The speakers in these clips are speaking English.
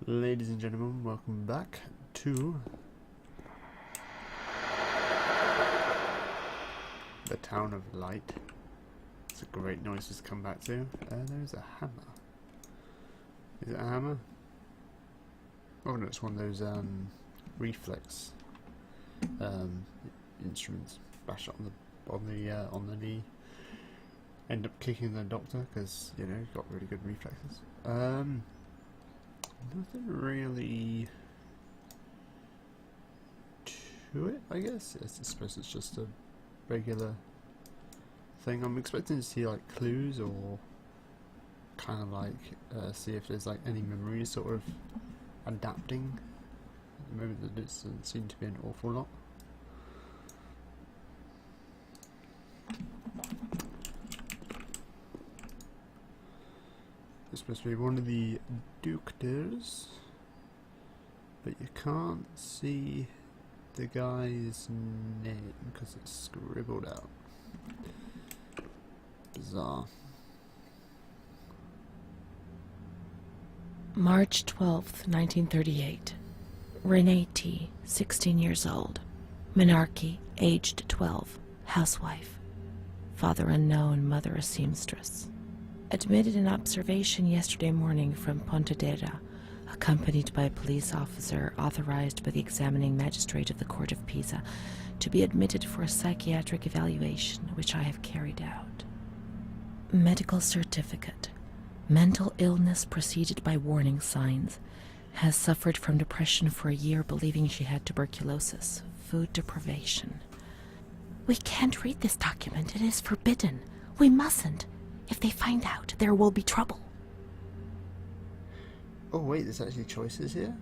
Ladies and gentlemen, welcome back to the Town of Light. It's a great noise to come back to. There's a hammer. Is it a hammer? Oh no, it's one of those reflex instruments. Bash it on the knee. End up kicking the doctor because you know he's got really good reflexes. Nothing really to it, I guess. I suppose it's just a regular thing. I'm expecting to see like clues or kind of like see if there's like any memories sort of adapting. At the moment there doesn't seem to be an awful lot. It's supposed to be one of the doctors, but you can't see the guy's name because it's scribbled out. Bizarre. March 12th, 1938. Renee T., 16 years old. Menarche, aged 12. Housewife. Father unknown, mother a seamstress. Admitted in observation yesterday morning from Pontedera, accompanied by a police officer authorized by the examining magistrate of the Court of Pisa to be admitted for a psychiatric evaluation, which I have carried out. Medical certificate. Mental illness preceded by warning signs. Has suffered from depression for a year, believing she had tuberculosis. Food deprivation. We can't read this document. It is forbidden. We mustn't. If they find out, there will be trouble. Oh wait, there's actually choices here?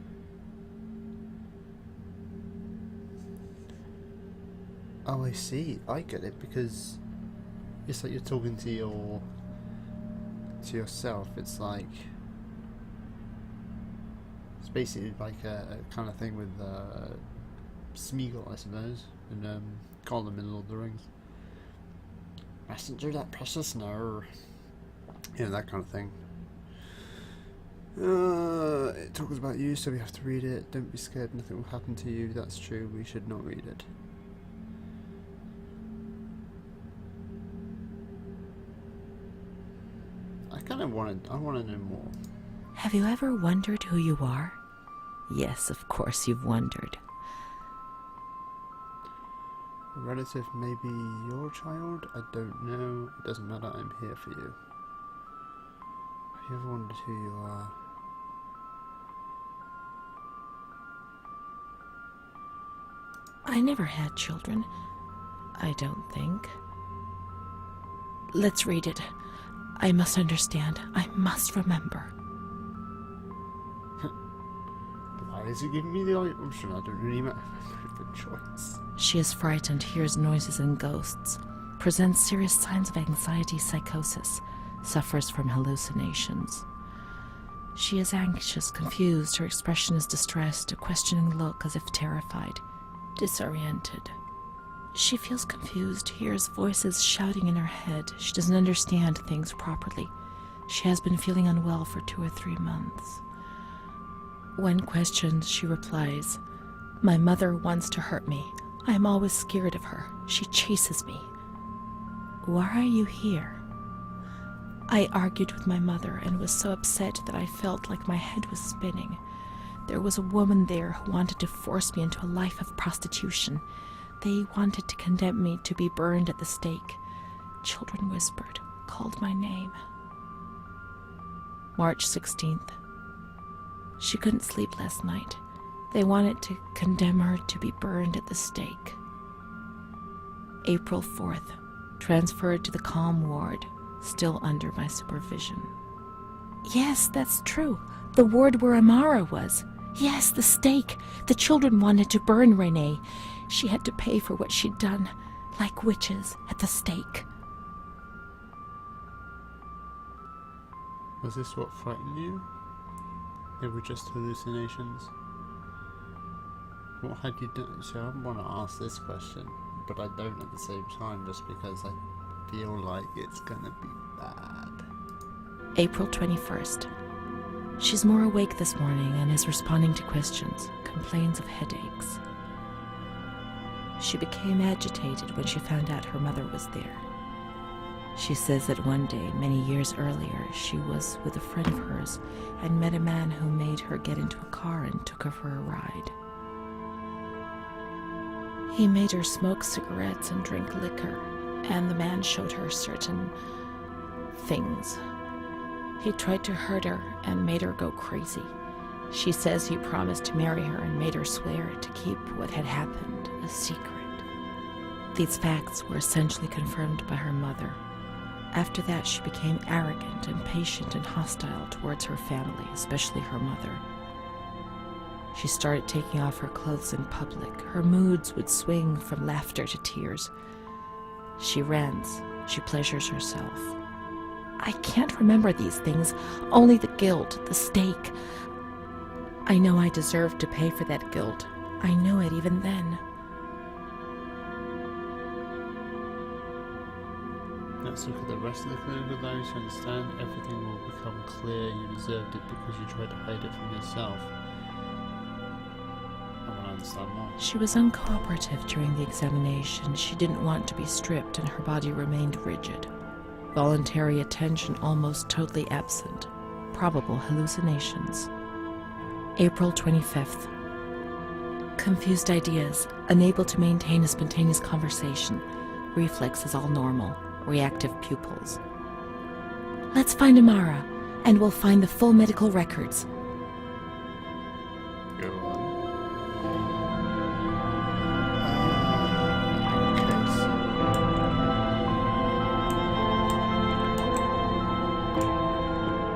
Oh, I see. I get it, because it's like you're talking to yourself. It's like it's basically like a kind of thing with Smeagol, I suppose, and Gollum in Lord of the Rings. Messenger that precious nerve. Yeah, that kind of thing. It talks about you, so we have to read it. Don't be scared, nothing will happen to you. That's true, we should not read it. I want to know more. Have you ever wondered who you are? Yes, of course you've wondered. A relative may be your child? I don't know. It doesn't matter, I'm here for you. Have you ever wondered who you are? I never had children. I don't think. Let's read it. I must understand. I must remember. Why is it giving me the option? I don't really have a choice. She is frightened, hears noises and ghosts, presents serious signs of anxiety psychosis, suffers from hallucinations. She is anxious, confused, her expression is distressed, a questioning look as if terrified, disoriented. She feels confused, hears voices shouting in her head. She doesn't understand things properly. She has been feeling unwell for 2 or 3 months. When questioned, she replies, "My mother wants to hurt me. I am always scared of her. She chases me." "Why are you here?" "I argued with my mother and was so upset that I felt like my head was spinning. There was a woman there who wanted to force me into a life of prostitution. They wanted to condemn me to be burned at the stake. Children whispered, called my name." March 16th. She couldn't sleep last night. They wanted to condemn her to be burned at the stake. April 4th. Transferred to the calm ward, still under my supervision. Yes, that's true. The ward where Amara was. Yes, the stake. The children wanted to burn Renee. She had to pay for what she'd done, like witches at the stake. Was this what frightened you? They were just hallucinations? What had you done? So I want to ask this question, but I don't at the same time, just because I feel like it's gonna be bad. April 21st. She's more awake this morning and is responding to questions, complains of headaches. She became agitated when she found out her mother was there. She says that one day, many years earlier, she was with a friend of hers and met a man who made her get into a car and took her for a ride. He made her smoke cigarettes and drink liquor, and the man showed her certain things. He tried to hurt her and made her go crazy. She says he promised to marry her and made her swear to keep what had happened a secret. These facts were essentially confirmed by her mother. After that, she became arrogant, impatient, and hostile towards her family, especially her mother. She started taking off her clothes in public. Her moods would swing from laughter to tears. She rants. She pleasures herself. I can't remember these things, only the guilt, the stake. I know I deserved to pay for that guilt. I knew it even then. Let's look at the rest of the clue below to understand. Everything will become clear. You deserved it because you tried to hide it from yourself. I want to understand more. She was uncooperative during the examination. She didn't want to be stripped, and her body remained rigid. Voluntary attention almost totally absent. Probable hallucinations. April 25th. Confused ideas, unable to maintain a spontaneous conversation. Reflexes all normal. Reactive pupils. Let's find Amara, and we'll find the full medical records. Go on.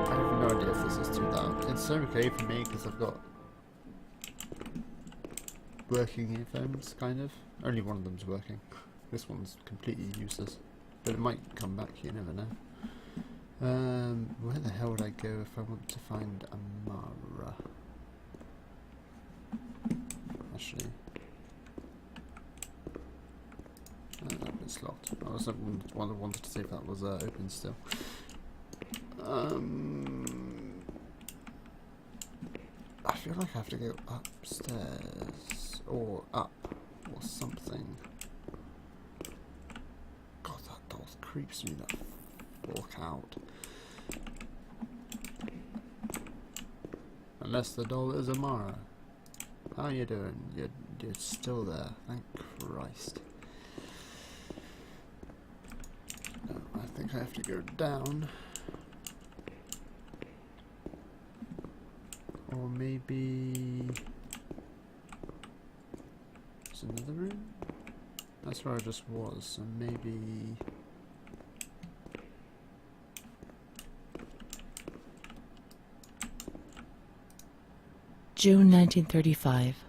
I have no idea if this is too loud. It's okay for me because I've got working earphones, kind of. Only one of them's working. This one's completely useless. But it might come back, you never know. Where the hell would I go if I want to find Amara? Actually, it's locked. I was wanted to see if that was open still. I feel like I have to go upstairs or up or something. Creeps me the fuck out. Unless the doll is Amara. How you doing? You're still there. Thank Christ. No, I think I have to go down. Or maybe there's another room? That's where I just was, so maybe June 1935.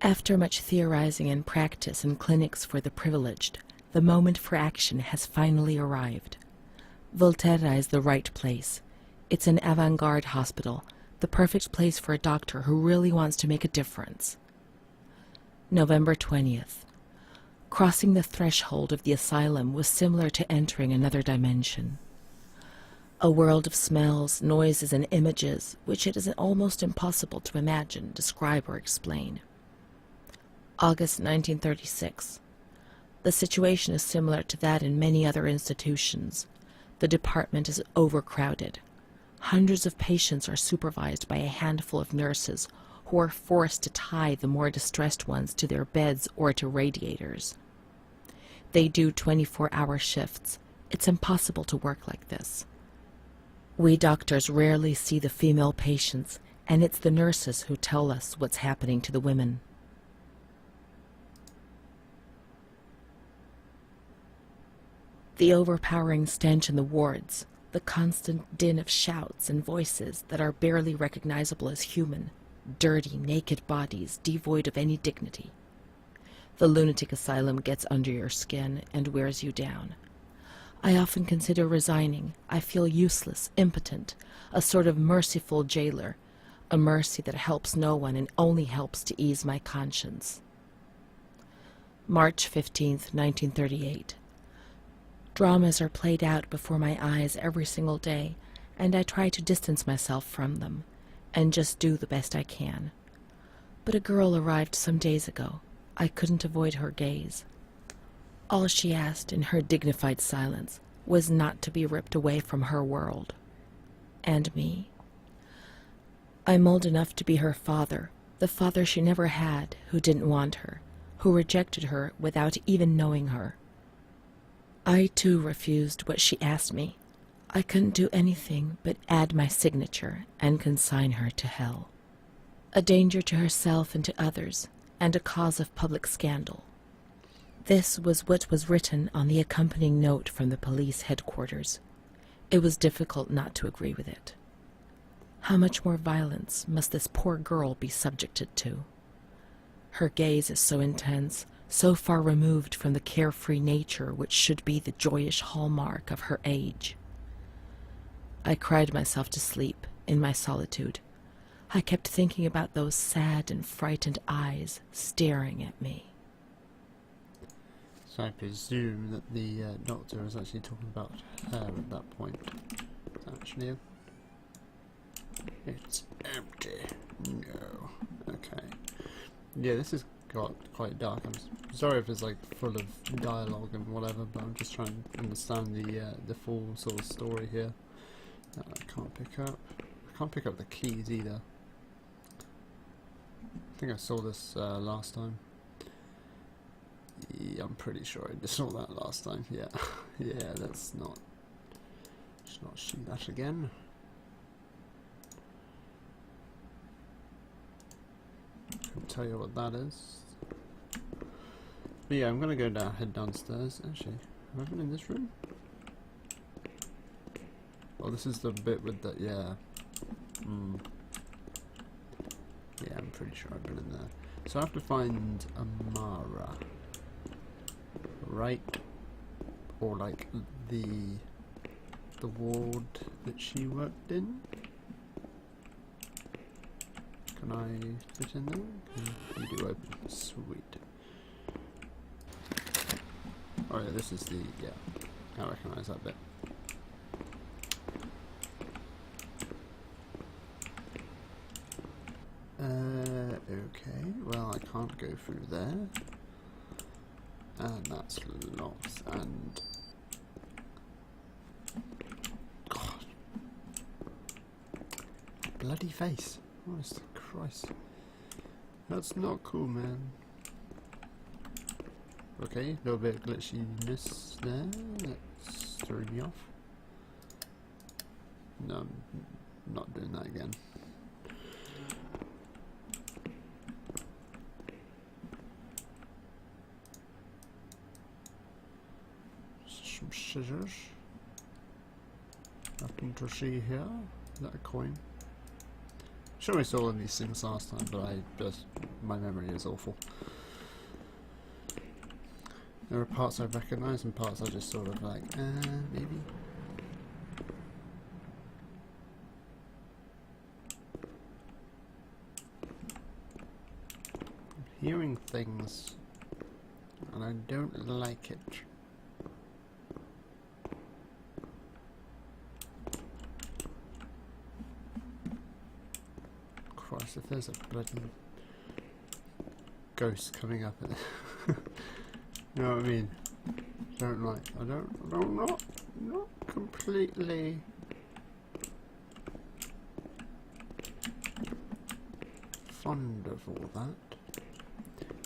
After much theorizing and practice in clinics for the privileged, the moment for action has finally arrived. Volterra is the right place. It's an avant-garde hospital, the perfect place for a doctor who really wants to make a difference. November 20th. Crossing the threshold of the asylum was similar to entering another dimension. A world of smells, noises, and images which it is almost impossible to imagine, describe, or explain. August 1936. The situation is similar to that in many other institutions. The department is overcrowded. Hundreds of patients are supervised by a handful of nurses who are forced to tie the more distressed ones to their beds or to radiators. They do 24-hour shifts. It's impossible to work like this. We doctors rarely see the female patients, and it's the nurses who tell us what's happening to the women. The overpowering stench in the wards, the constant din of shouts and voices that are barely recognizable as human, dirty, naked bodies devoid of any dignity. The lunatic asylum gets under your skin and wears you down. I often consider resigning. I feel useless, impotent, a sort of merciful jailer, a mercy that helps no one and only helps to ease my conscience. March 15th, 1938. Dramas are played out before my eyes every single day, and I try to distance myself from them and just do the best I can. But a girl arrived some days ago. I couldn't avoid her gaze. All she asked in her dignified silence was not to be ripped away from her world. And me. I'm old enough to be her father, the father she never had, who didn't want her, who rejected her without even knowing her. I too refused what she asked me. I couldn't do anything but add my signature and consign her to hell. A danger to herself and to others, and a cause of public scandal. This was what was written on the accompanying note from the police headquarters. It was difficult not to agree with it. How much more violence must this poor girl be subjected to? Her gaze is so intense, so far removed from the carefree nature which should be the joyous hallmark of her age. I cried myself to sleep in my solitude. I kept thinking about those sad and frightened eyes staring at me. So I presume that the doctor was actually talking about her at that point. Actually, it's empty. No. Okay. Yeah, this has got quite dark. I'm sorry if it's like full of dialogue and whatever, but I'm just trying to understand the full sort of story here. I can't pick up. I can't pick up the keys either. I think I saw this last time. Yeah, I'm pretty sure I saw that last time. Yeah, yeah. Let's not shoot that again. I'll tell you what that is. But yeah, I'm gonna go down, head downstairs. Actually, have I been in this room? Oh, this is the bit with the yeah. Yeah, I'm pretty sure I've been in there. So I have to find Amara, right? Or like the ward that she worked in. Can I fit in there? You do open. Sweet. Oh yeah, this is the yeah. I recognise that bit. Okay, well I can't go through there. And that's locked, and... God. Bloody face. Honest Christ. That's not cool, man. Okay, a little bit of glitchiness there. Let's throw me off. No, I'm not doing that again. Some scissors. Nothing to see here. Is that a coin? Sure, we saw all of these things last time, but my memory is awful. There are parts I recognise and parts I just sort of like, maybe. I'm hearing things, and I don't like it. Christ, if there's a bloody ghost coming up at you know what I mean? I'm not completely fond of all that.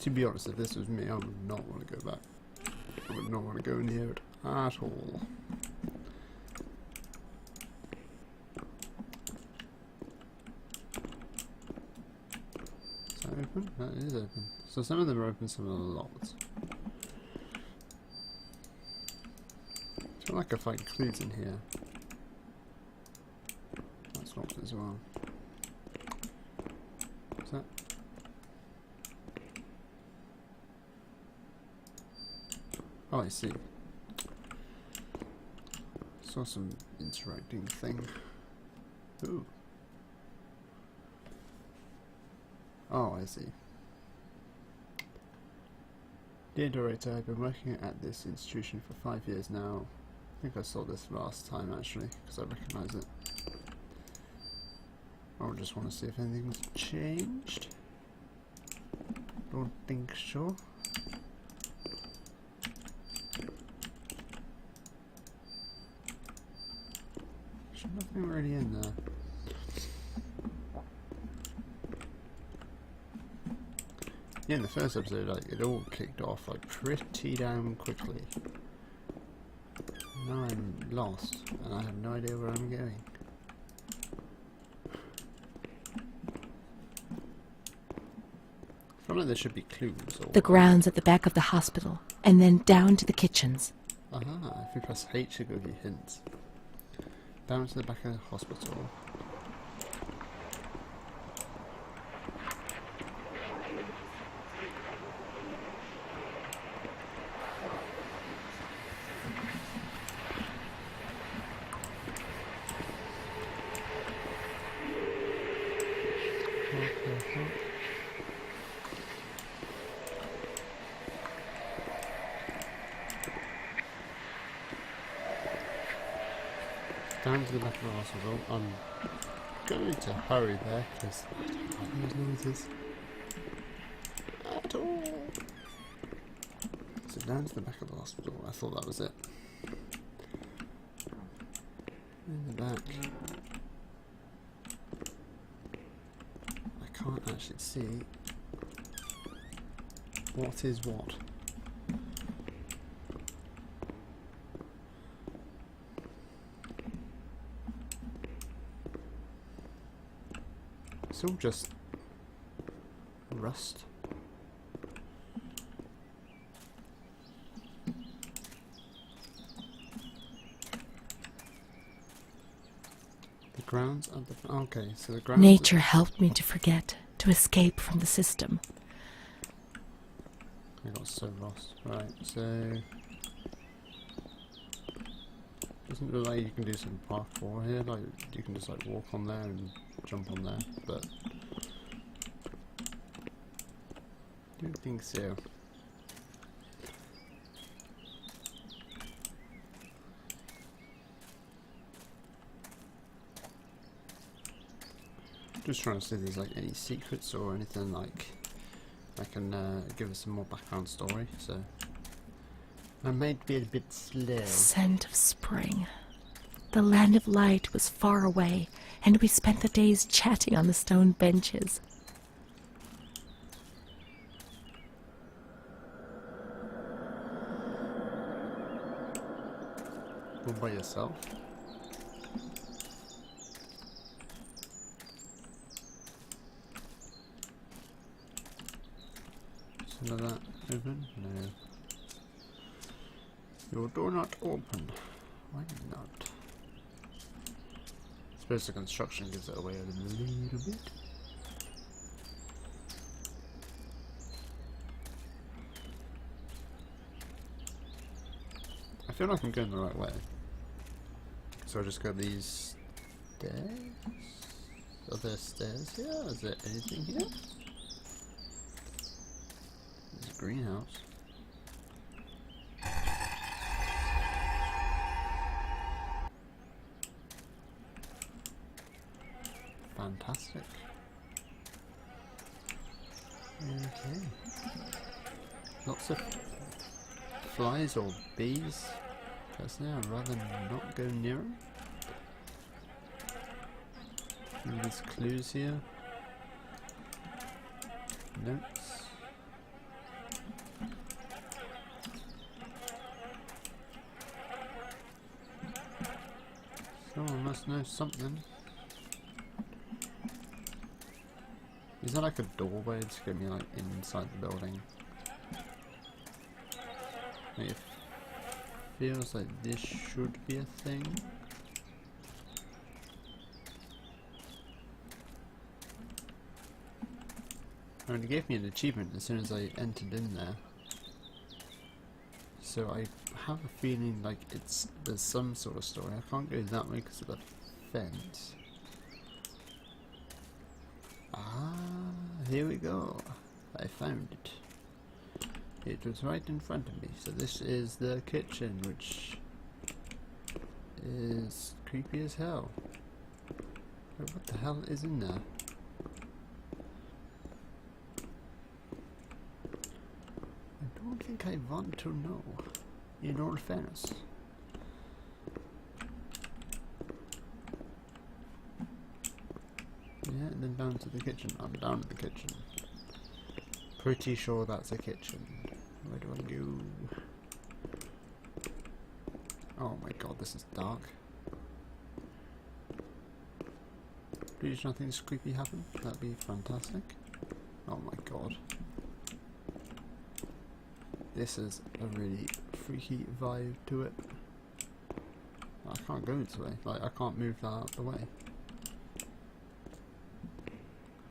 To be honest, if this was me, I would not want to go back. I would not want to go near it at all. Is that open? That is open. So some of them are open, some of them are locked. I feel like I find clues in here. That's locked as well. What's that? Oh, I see. Saw some interacting thing. Ooh. Oh, I see. Dear Director, I've been working at this institution for 5 years now. think I saw this last time actually, because I recognise it. I just want to see if anything's changed. Don't think so. There's nothing really in there. Yeah, in the first episode, like, it all kicked off like pretty damn quickly. Now I'm lost, and I have no idea where I'm going. I feel like there should be clues. Or The grounds at the back of the hospital, and then down to the kitchens. Aha, if we press H it will give you hints. Down to the back of the hospital. Down to the back of the hospital. I'm going to hurry there because I don't like those noises at all. So down to the back of the hospital. I thought that was it. In the back. I can't actually see what is what. It's all just rust. The grounds at the... Okay, so the grounds... Nature helped me to forget, to escape from the system. I got so lost. Right, so... Doesn't look like you can do some parkour here, like you can just like walk on there and jump on there, but... Don't think so. Just trying to see if there's like any secrets or anything like I can give us some more background story, so I might be a bit slow. Scent of spring. The land of light was far away, and we spent the days chatting on the stone benches. All by yourself? Is none of that open? No. Your door not open. Why not? I suppose the construction gives it away a little bit. I feel like I'm going the right way. So I just go these stairs? Are there stairs here? Is there anything here? There's a greenhouse. Fantastic. Okay. Lots of flies or bees. Personally, I'd rather not go near them. Maybe there's clues here. Notes. Someone must know something. Is that like a doorway to get me like inside the building? It feels like this should be a thing. I mean, it gave me an achievement as soon as I entered in there. So I have a feeling like there's some sort of story. I can't go that way because of the fence. Ah, here we go. I found it. It was right in front of me. So this is the kitchen, which is creepy as hell. Wait, what the hell is in there? I don't think I want to know, in all fairness. Yeah, and then down to the kitchen. I'm down to the kitchen. Pretty sure that's a kitchen. Where do I go? Oh my god, this is dark. Please nothing creepy happen. That'd be fantastic. Oh my god. This is a really freaky vibe to it. I can't go this way. Like, I can't move that out of the way.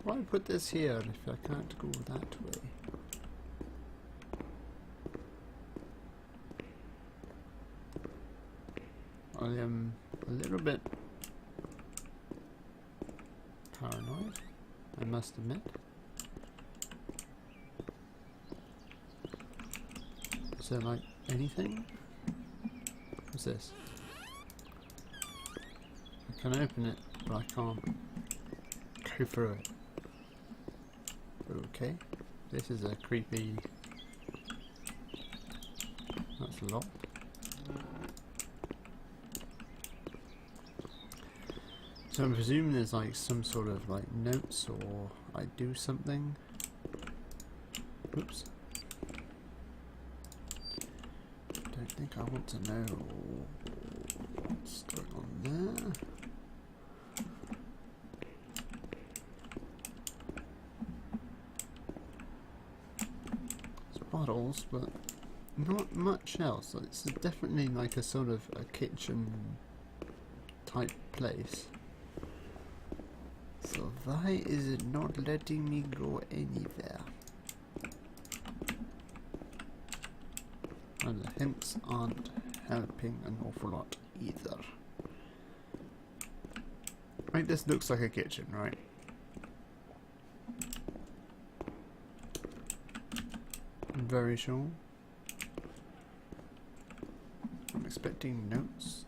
Why put this here if I can't go that way? I am a little bit paranoid, I must admit. Is there like anything? What's this? I can open it, but I can't go through it. Okay, this is a creepy... That's locked. So I'm presuming there's like some sort of like notes or I do something. Oops. Don't think I want to know what's going on there. There's bottles, but not much else. It's definitely like a sort of a kitchen type place. So why is it not letting me go anywhere? And the hints aren't helping an awful lot either. Right, this looks like a kitchen, right? I'm very sure. I'm expecting notes,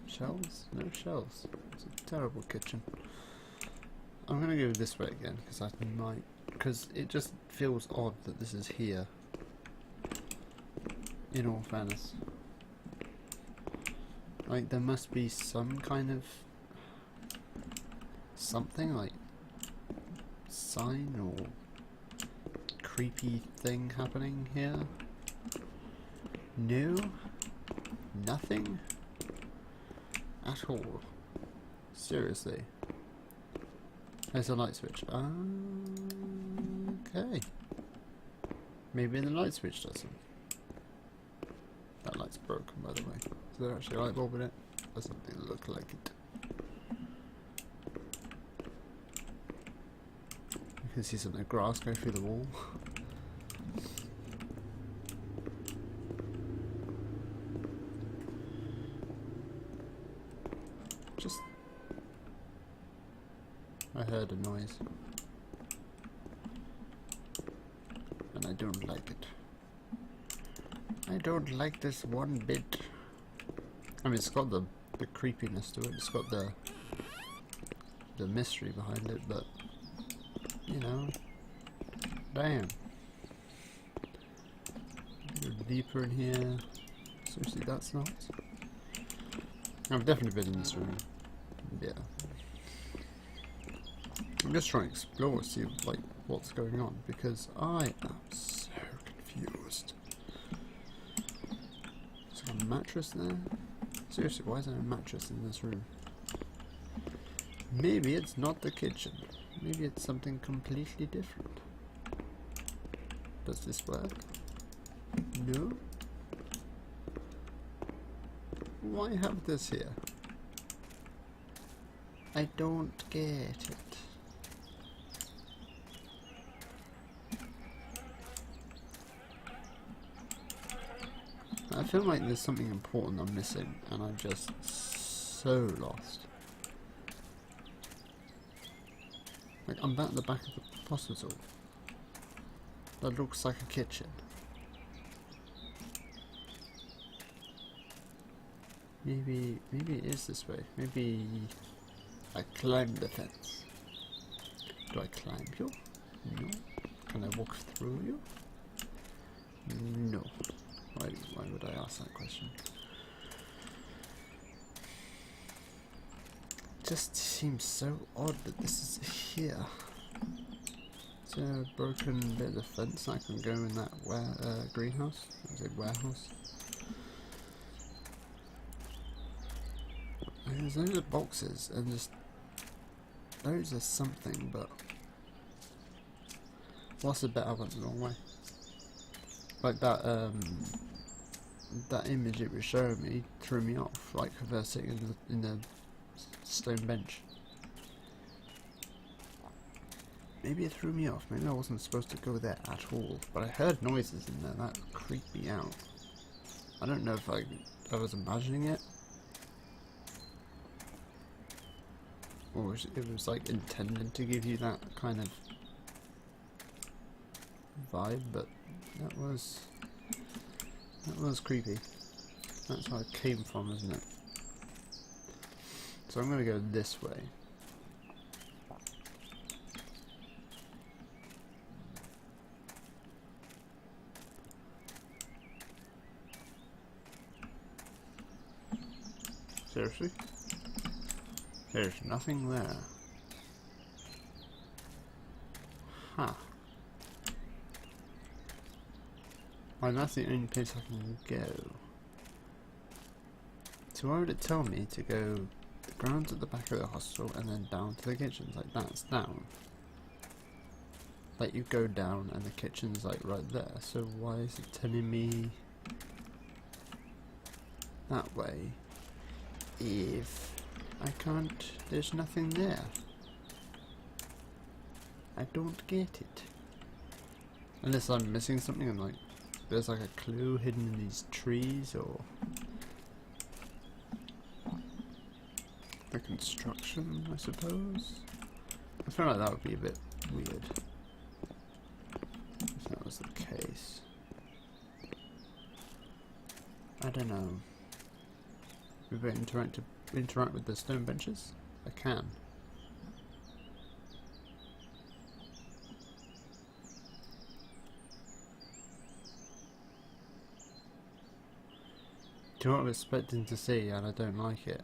shelves? No shelves. It's a terrible kitchen. I'm gonna go this way again because it just feels odd that this is here. In all fairness, like there must be some kind of something like sign or creepy thing happening here. No, nothing at all. Seriously. There's a light switch. Okay. Maybe the light switch doesn't. That light's broken, by the way. Is there actually a light bulb in it? Doesn't look like it. You can see some of the grass go through the wall. Just... I heard a noise. And I don't like it. I don't like this one bit. I mean, it's got the creepiness to it. It's got the mystery behind it, but you know, damn. Go deeper in here. Seriously, that's not. I've definitely been in this room. Yeah. I'm just trying to explore, see like what's going on because I am so confused. Is there a mattress there? Seriously, why is there a mattress in this room? Maybe it's not the kitchen. Maybe it's something completely different. Does this work? No? Why have this here? I don't get it. I feel like there's something important I'm missing and I'm just so lost. Like, I'm at the back of the hospital. That looks like a kitchen. Maybe it is this way. Maybe I climb the fence. Do I climb you? No. Can I walk through you? No. Why would I ask that question? It just seems so odd that this is here. Is there a broken bit of the fence I can go in that greenhouse? Is it warehouse? There's loads of boxes and just loads of something, but what's the bet I went the wrong way? Like that that image it was showing me threw me off, like of her sitting in the stone bench. Maybe it threw me off, maybe I wasn't supposed to go there at all, but I heard noises in there that creeped me out. I don't know if I was imagining it, or it was like intended to give you that kind of vibe, but that was creepy. That's where it came from, isn't it? So I'm gonna go this way. Seriously? There's nothing there. Huh. Well, that's the only place I can go. So why would it tell me to go the grounds at the back of the hostel and then down to the kitchens? Like, that's down. Like, you go down and the kitchen's like right there. So why is it telling me that way if I can't, there's nothing there? I don't get it. Unless I'm missing something and like there's like a clue hidden in these trees, or the construction, I suppose. I feel like that would be a bit weird if that was the case. I don't know. Maybe I interact with the stone benches? I can. Do you know what I'm expecting to see, and I don't like it?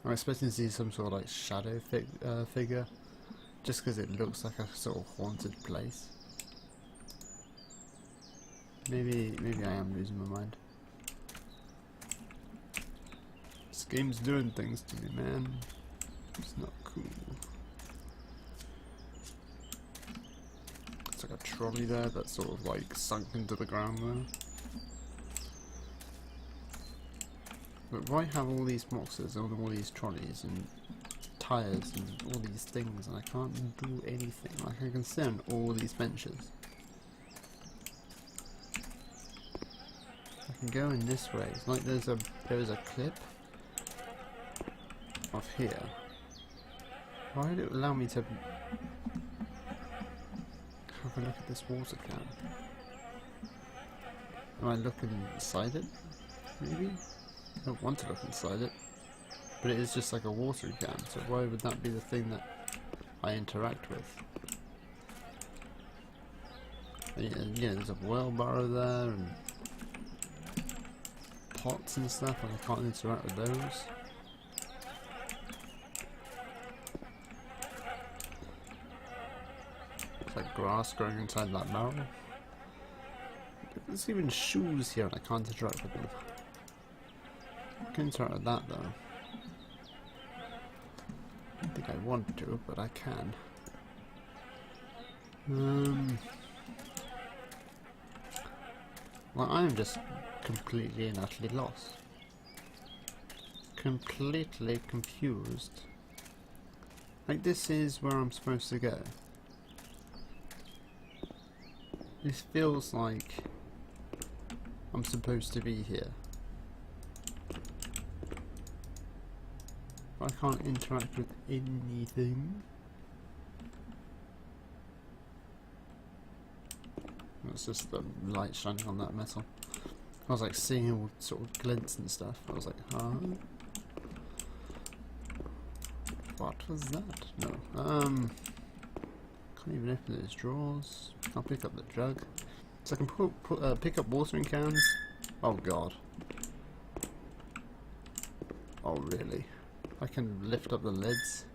I'm expecting to see some sort of like shadow figure, just because it looks like a sort of haunted place. Maybe I am losing my mind. This game's doing things to me, man. It's not cool. It's like a trolley there that's sort of like sunk into the ground there. But why have all these boxes and all these trolleys and tyres and all these things and I can't do anything? Like, I can sit on all these benches. I can go in this way. It's like there's a clip of here. Why did it allow me to have a look at this water can? Am I looking inside it? Maybe? I don't want to look inside it, but it is just like a water can, so why would that be the thing that I interact with? And, yeah, there's a wheelbarrow there and pots and stuff, and I can't interact with those. It's like grass growing inside that barrel. There's even shoes here and I can't interact with them. I can interact with that though. I don't think I want to, but I can. Well, I'm just completely and utterly lost. Completely confused. Like, this is where I'm supposed to go. This feels like I'm supposed to be here. I can't interact with anything. It's just the light shining on that metal. I was like seeing all sort of glints and stuff. I was like, huh? What was that? No. Can't even open those drawers. I'll pick up the jug. So I can pick up watering cans. Oh god. Oh really? I can lift up the lids.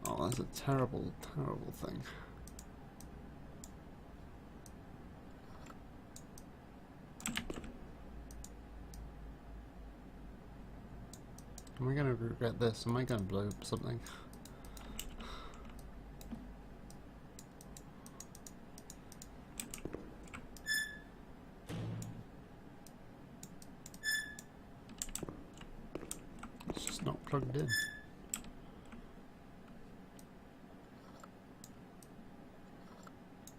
Oh, that's a terrible, terrible thing. Am I gonna regret this? Am I gonna blow up something? It's just not plugged in.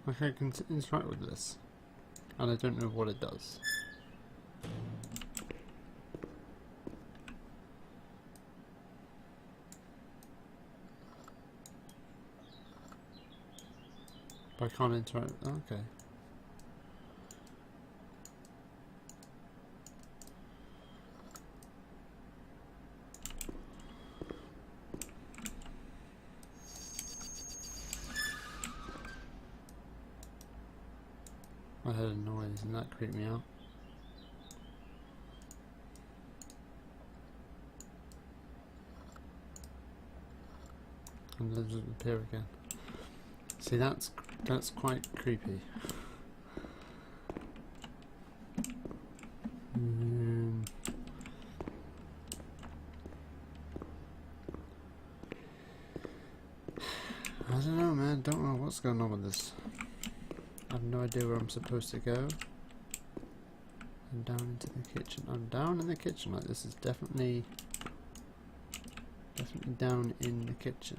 Like I can interact with this, and I don't know what it does. But I can't interact. Okay. I heard a noise and that creeped me out. And then it doesn't appear again. See, that's quite creepy. I don't know, man. Don't know what's going on with this. I have no idea where I'm supposed to go. I'm down into the kitchen. I'm down in the kitchen. Like, this is definitely down in the kitchen.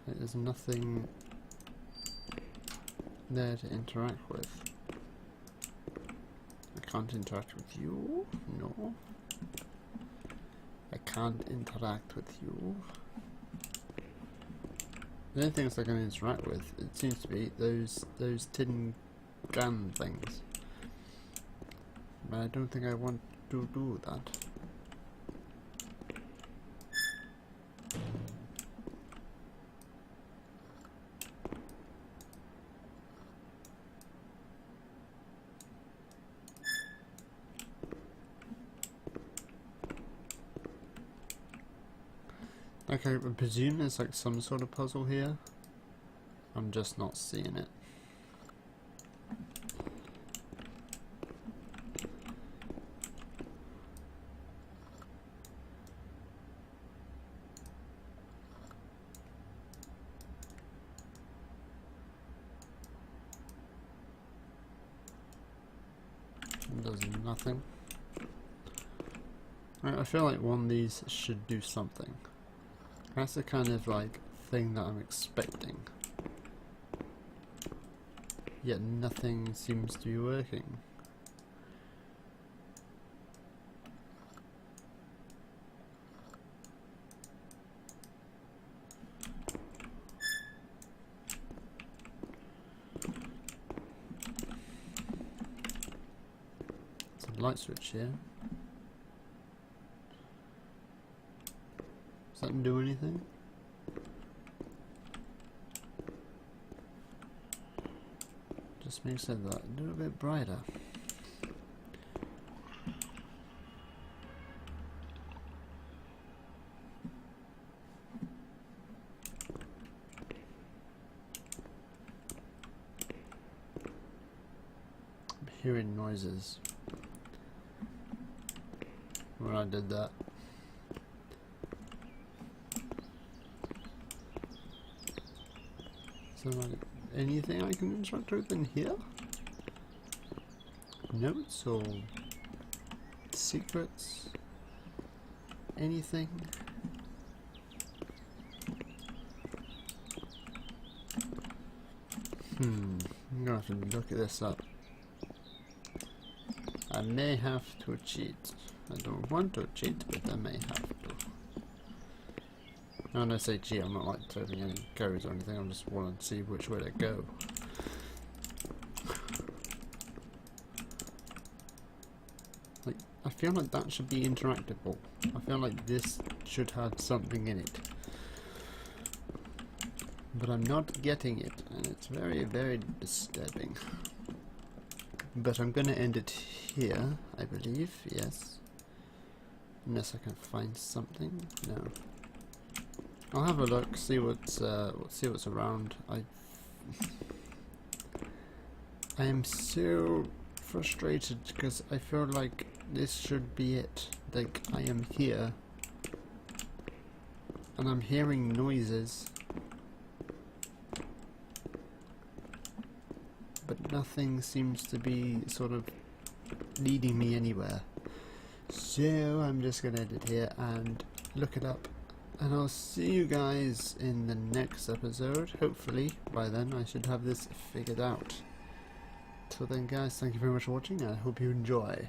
There's nothing there to interact with. I can't interact with you. No. I can't interact with you. The only things I can interact with, it seems to be those tin gun things. But I don't think I want to do that. Okay, I presume there's like some sort of puzzle here. I'm just not seeing it. It does nothing. Right, I feel like one of these should do something. That's the kind of like thing that I'm expecting. Yet nothing seems to be working. There's a light switch here. Does that do anything? Just makes it that a little bit brighter. I'm hearing noises when I did that. So like anything I can interact with in here? Notes or secrets? Anything? I'm gonna have to look at this up. I may have to cheat. I don't want to cheat, but I may have to. When I say cheat, I'm not like typing any codes or anything, I just want to see which way to go. Like, I feel like that should be interactable. I feel like this should have something in it. But I'm not getting it, and it's very, very disturbing. But I'm gonna end it here, I believe, yes. Unless I can find something. No. I'll have a look, see what's around. I am so frustrated because I feel like this should be it. Like, I am here and I'm hearing noises, but nothing seems to be sort of leading me anywhere. So I'm just gonna end it here and look it up, and I'll see you guys in the next episode. Hopefully by then I should have this figured out. Till then guys, thank you very much for watching, and I hope you enjoy.